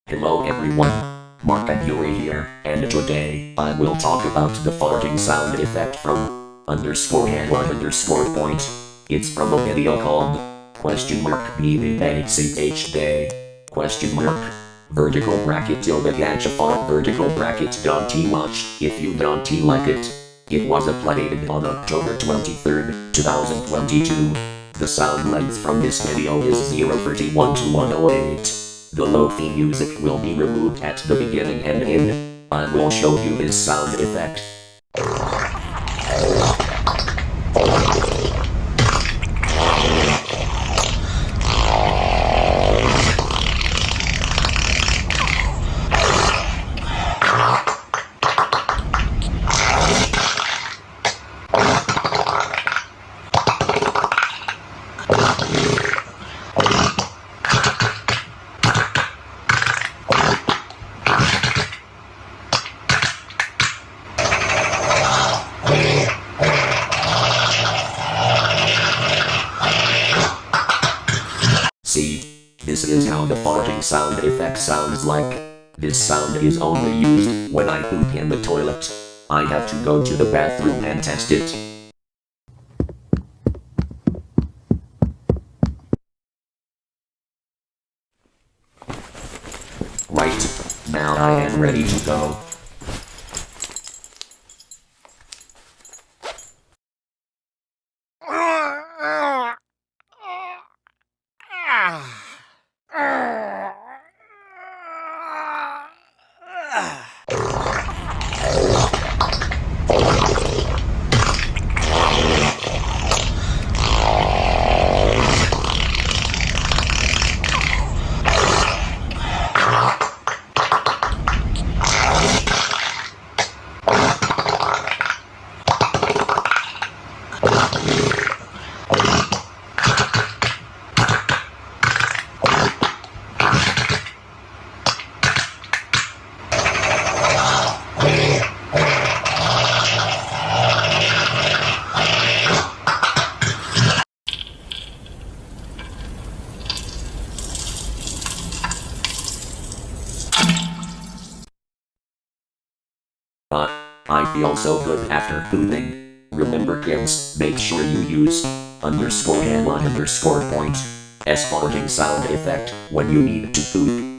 Hello everyone, Markov Yuri here, and today I will talk about the farting sound effect from _and_point. It's from a video called (meaning day, vertical bracket tilde gacha font vertical bracket don't watch if you don't like it. It was uploaded on October 23rd, 2022. The sound length from this video is 031 to 108. The lo-fi music will be removed at the beginning and end. I will show you this sound effect. See, this is how the farting sound effect sounds like. This sound is only used when I poop in the toilet. I have to go to the bathroom and test it. Right, now I am ready to go. I feel so good after pooping. Remember kids, make sure you use _and_point as farting sound effect when you need to poop.